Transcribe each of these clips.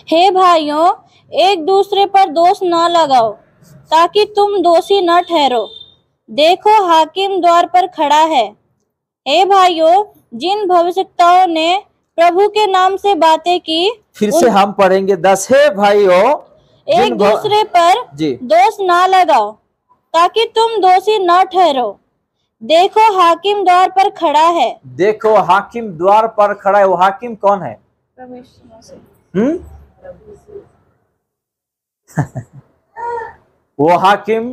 हे भाइयों, एक दूसरे पर दोष न लगाओ ताकि तुम दोषी न ठहरो। देखो, हाकिम द्वार पर खड़ा है। हे भाइयों, जिन भविष्यवक्ताओं ने प्रभु के नाम से बातें की, फिर से हम पढ़ेंगे 10। हे भाइयों, एक दूसरे पर दोष न लगाओ ताकि तुम दोषी न ठहरो। देखो, हाकिम द्वार पर खड़ा है। देखो, हाकिम द्वार पर खड़ा है। वो हाकिम कौन है? वो हाकिम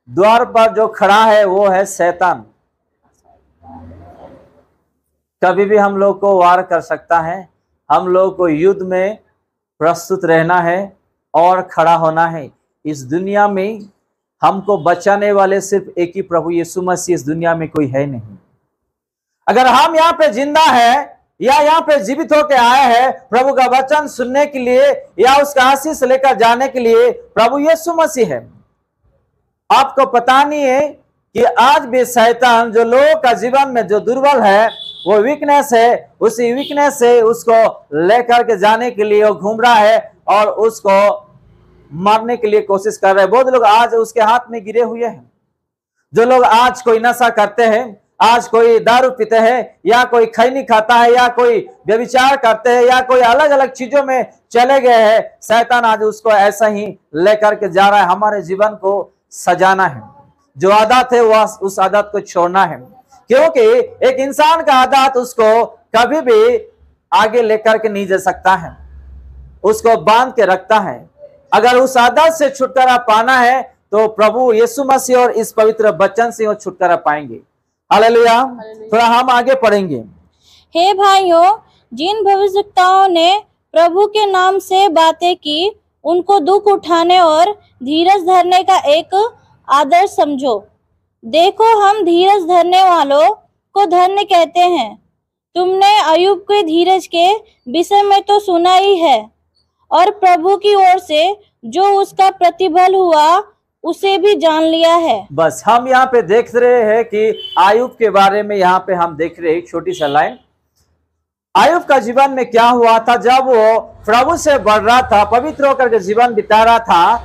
द्वार पर जो खड़ा है वो है शैतान। कभी भी हम लोग को वार कर सकता है। हम लोग को युद्ध में प्रस्तुत रहना है और खड़ा होना है। इस दुनिया में हमको बचाने वाले सिर्फ एक ही प्रभु यीशु मसीह, इस दुनिया में कोई है नहीं। अगर हम यहाँ पे जिंदा है या यहाँ पे जीवित होकर आए हैं प्रभु का वचन सुनने के लिए या उसका आशीष लेकर जाने के लिए, प्रभु यीशु मसीह है। आपको पता नहीं है कि आज भी शैतान जो लोगों का जीवन में जो दुर्बल है, वो वीकनेस है, उसी वीकनेस से उसको लेकर के जाने के लिए वो घूम रहा है और उसको मारने के लिए कोशिश कर रहे हैं। बहुत लोग आज उसके हाथ में गिरे हुए हैं। जो लोग आज कोई नशा करते हैं, आज कोई दारू पीते हैं, या कोई खैनी खाता है, या कोई व्यभिचार करते हैं, या कोई अलग अलग चीजों में चले गए हैं, शैतान आज उसको ऐसा ही लेकर के जा रहा है। हमारे जीवन को सजाना है। जो आदत है वह उस आदत को छोड़ना है, क्योंकि एक इंसान का आदत उसको कभी भी आगे लेकर के नहीं जा सकता है, उसको बांध के रखता है। अगर उस आदत से छुटकारा पाना है तो प्रभु यीशु मसीह और इस पवित्र वचन से वो छुटकारा पाएंगे। हालेलुया। थोड़ा हम आगे पढ़ेंगे। हे भाइयों, जिन भविष्यवक्ताओं ने प्रभु के नाम से बातें की, उनको दुख उठाने और धीरज धरने का एक आदर्श समझो। देखो, हम धीरज धरने वालों को धन्य कहते हैं। तुमने अय्यूब के धीरज के विषय में तो सुना ही है, और प्रभु की ओर से जो उसका प्रतिफल हुआ उसे भी जान लिया है। बस हम यहाँ पे देख रहे हैं कि अय्यूब के बारे में यहाँ पे हम देख रहे हैं एक छोटी सी लाइन। अय्यूब का जीवन में क्या हुआ था? जब वो प्रभु से बढ़ रहा था, पवित्र होकर के जीवन बिता रहा था,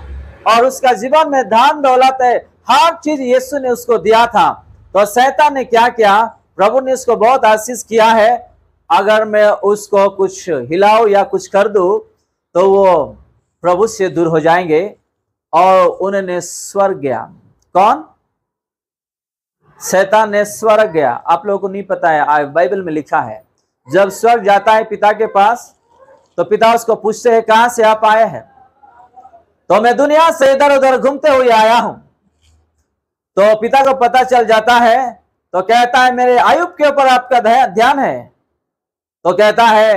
और उसका जीवन में धन दौलत है, हर चीज यीशु ने उसको दिया था, तो शैतान ने क्या किया? प्रभु ने उसको बहुत आशीष किया है, अगर मैं उसको कुछ हिलाऊं या कुछ कर दूं तो वो प्रभु से दूर हो जाएंगे, और उन्होंने स्वर्ग गया। कौन? शैतान ने स्वर्ग गया। आप लोगों को नहीं पता है, बाइबल में लिखा है, जब स्वर्ग जाता है पिता के पास तो पिता उसको पूछते हैं कहां से आप आए हैं? तो मैं दुनिया से इधर उधर घूमते हुए आया हूं। तो पिता को पता चल जाता है, तो कहता है मेरे अय्यूब के ऊपर आपका ध्यान है। तो कहता है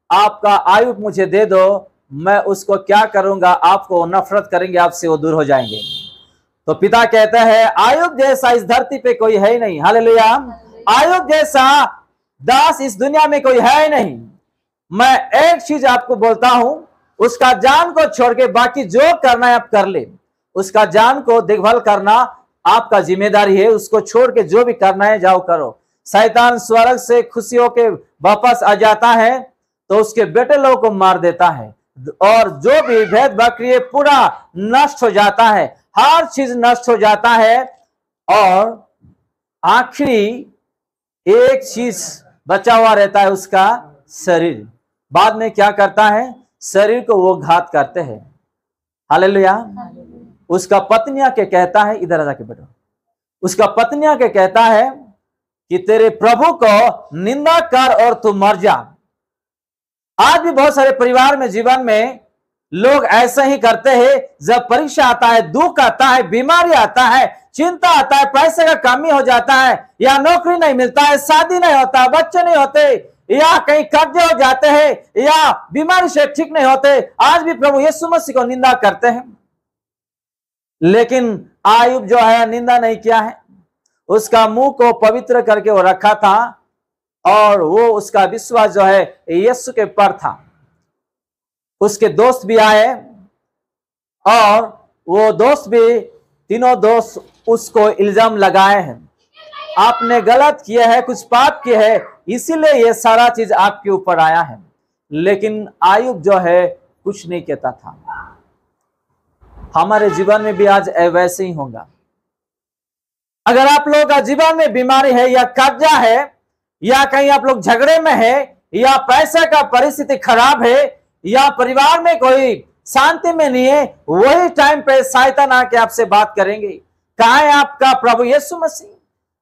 आपका अय्यूब मुझे दे दो, मैं उसको क्या करूंगा, आपको नफरत करेंगे, आपसे वो दूर हो जाएंगे। तो पिता कहता है अय्यूब जैसा इस धरती पे कोई है ही नहीं। हालेलुया। अय्यूब जैसा दास इस दुनिया में कोई है ही नहीं। मैं एक चीज आपको बोलता हूं, उसका जान को छोड़ के बाकी जो करना है आप कर ले। उसका जान को देखभाल करना आपका जिम्मेदारी है, उसको छोड़ के जो भी करना है जाओ करो। शैतान स्वर्ग से खुशी होके वापस आ जाता है तो उसके बेटे लोगों को मार देता है, और जो भी भेद बकरी पूरा नष्ट हो जाता है, हर चीज नष्ट हो जाता है, और आखिरी एक चीज बचा हुआ रहता है, उसका शरीर। बाद में क्या करता है? शरीर को वो घात करते हैं। हालेलुया। उसका पत्नियां के कहता है, इधर आके बैठो, उसका पत्नियां के कहता है कि तेरे प्रभु को निंदा कर और तू मर जा। आज भी बहुत सारे परिवार में, जीवन में लोग ऐसे ही करते हैं। जब परीक्षा आता है, दुख आता है, बीमारी आता है, चिंता आता है, पैसे का कमी हो जाता है, या नौकरी नहीं मिलता है, शादी नहीं होता, बच्चे नहीं होते, या कहीं कर्जे हो जाते हैं, या बीमारी से ठीक नहीं होते, आज भी प्रभु यीशु मसीह को निंदा करते हैं। लेकिन अय्यूब जो है निंदा नहीं किया है, उसका मुंह को पवित्र करके वो रखा था, और वो उसका विश्वास जो है यीशु के पर था। उसके दोस्त भी आए, और वो दोस्त भी, तीनों दोस्त उसको इल्जाम लगाए हैं, आपने गलत किया है, कुछ पाप किया है, इसीलिए ये सारा चीज आपके ऊपर आया है। लेकिन अय्यूब जो है कुछ नहीं कहता था। हमारे जीवन में भी आज वैसे ही होगा। अगर आप लोगों का जीवन में बीमारी है या कर्जा है या कहीं आप लोग झगड़े में है या पैसे का परिस्थिति खराब है या परिवार में कोई शांति में नहीं है, वही टाइम पे शैतान आके आपसे बात करेंगे। कहाँ है आपका प्रभु यीशु मसीह?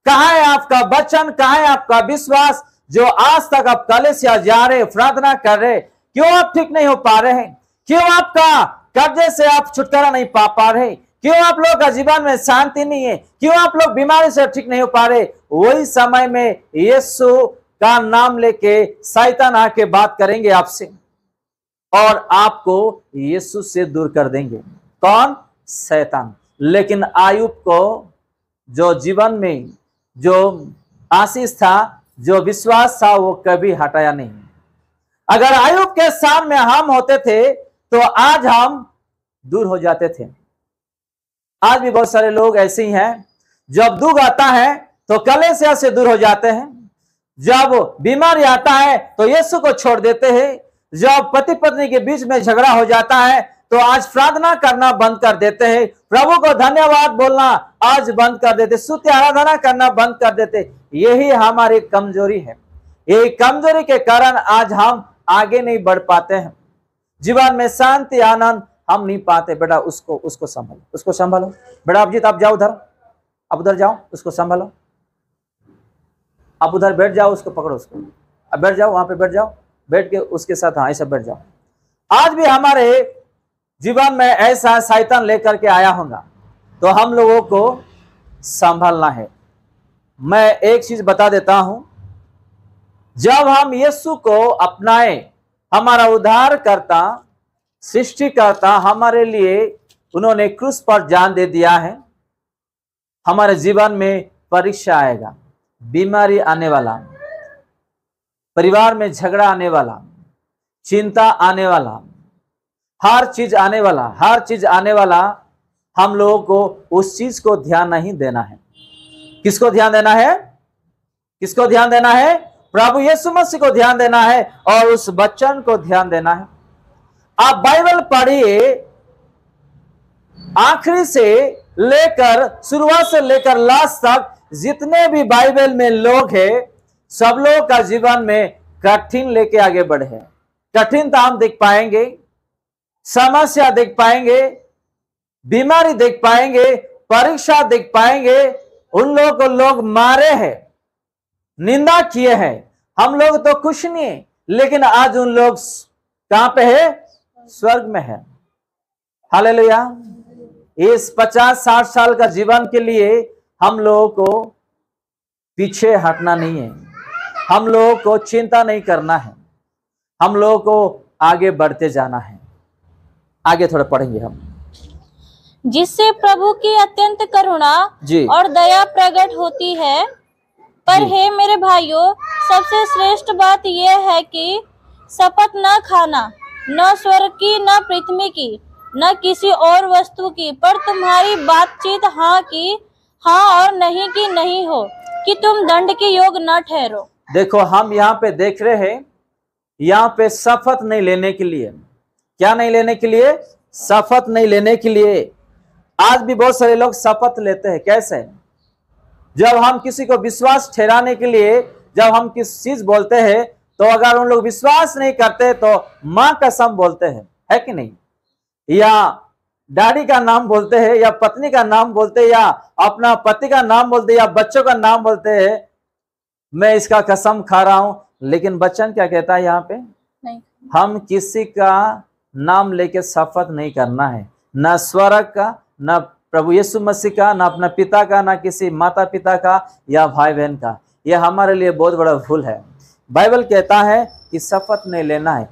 कहाँ है आपका वचन? कहाँ है आपका विश्वास जो आज तक आप कलीसिया जा रहे, प्रार्थना कर रहे? क्यों आप ठीक नहीं हो पा रहे हैं? क्यों आपका कर्जे से आप छुटकारा नहीं पा रहे? क्यों आप लोग का जीवन में शांति नहीं है? क्यों आप लोग बीमारी से ठीक नहीं हो पा रहे? वही समय में यीशु का नाम लेके शैतान आके बात करेंगे आपसे और आपको यीशु से दूर कर देंगे। कौन? शैतान। लेकिन आयुब को जो जीवन में जो आशीष था, जो विश्वास था, वो कभी हटाया नहीं। अगर आयुब के सामने हम होते थे तो आज हम दूर हो जाते थे। आज भी बहुत सारे लोग ऐसे ही हैं, जब दुख आता है तो कलीसिया से दूर हो जाते हैं, जब बीमारी आता है तो यीशु को छोड़ देते हैं, जब पति पत्नी के बीच में झगड़ा हो जाता है तो आज प्रार्थना करना बंद कर देते हैं, प्रभु को धन्यवाद बोलना आज बंद कर देते, स्तुति आराधना करना बंद कर देते। यही हमारी कमजोरी है। यही कमजोरी के कारण आज हम आगे नहीं बढ़ पाते हैं, जीवन में शांति आनंद हम नहीं पाते। बेटा उसको संभालो, उसको संभालो। बेटा अभिजीत आप जाओ उधर, आप उधर जाओ, उसको संभालो। आप उधर बैठ जाओ, उसको पकड़ो, उसको अब बैठ जाओ, वहां पे बैठ जाओ, बैठ के उसके साथ हाँ ऐसा बैठ जाओ। आज भी हमारे जीवन में ऐसा शैतान लेकर के आया होगा तो हम लोगों को संभालना है। मैं एक चीज बता देता हूं, जब हम यीशु को अपनाए, हमारा उद्धारकर्ता सृष्टिकर्ता हमारे लिए उन्होंने क्रूस पर जान दे दिया है, हमारे जीवन में परीक्षा आएगा, बीमारी आने वाला, परिवार में झगड़ा आने वाला, चिंता आने वाला, हर चीज आने वाला, हर चीज आने वाला। हम लोगों को उस चीज को ध्यान नहीं देना है। किसको ध्यान देना है? किसको ध्यान देना है? प्रभु यीशु मसीह को ध्यान देना है और उस वचन को ध्यान देना है। आप बाइबल पढ़िए, आखिरी से लेकर, शुरुआत से लेकर लास्ट तक जितने भी बाइबल में लोग हैं, सब लोग का जीवन में कठिन लेके आगे बढ़े हैं। कठिनता हम देख पाएंगे, समस्या देख पाएंगे, बीमारी देख पाएंगे, परीक्षा देख पाएंगे। उन लोगों को लोग मारे हैं, निंदा किए हैं। हम लोग तो कुछ नहीं है, लेकिन आज उन लोग कहां पे है? स्वर्ग में है। हालेलुया। इस 50-60 साल का जीवन के लिए हम लोगों को पीछे हटना नहीं है, हम लोगों को चिंता नहीं करना है, हम लोगों को आगे बढ़ते जाना है। आगे थोड़ा पढ़ेंगे हम। जिससे प्रभु की अत्यंत करुणा जी और दया प्रकट होती है। पर हे मेरे भाइयों, सबसे श्रेष्ठ बात यह है कि शपथ न खाना, न स्वर्ग की, न पृथ्वी की, न किसी और वस्तु की, पर तुम्हारी बातचीत हाँ की हाँ और नहीं की नहीं हो, कि तुम दंड के योग न ठहरो। देखो, हम यहाँ पे देख रहे हैं, यहाँ पे शपथ नहीं लेने के लिए। क्या नहीं लेने के लिए? शपथ नहीं लेने के लिए। आज भी बहुत सारे लोग शपथ लेते हैं। कैसे? जब हम किसी को विश्वास ठहराने के लिए जब हम किसी चीज बोलते हैं, तो अगर उन लोग विश्वास नहीं करते तो माँ कसम बोलते हैं, है कि नहीं? या डैडी का नाम बोलते हैं, या पत्नी का नाम बोलते हैं, या अपना पति का नाम बोलते हैं, या बच्चों का नाम बोलते हैं, मैं इसका कसम खा रहा हूं। लेकिन वचन क्या कहता है यहाँ पे? नहीं, हम किसी का नाम लेके शपथ नहीं करना है, न स्वर्ग का, न प्रभु यीशु मसीह का, ना अपना पिता का, ना किसी माता पिता का या भाई बहन का। यह हमारे लिए बहुत बड़ा भूल है। बाइबल कहता है कि शपथ नहीं लेना है।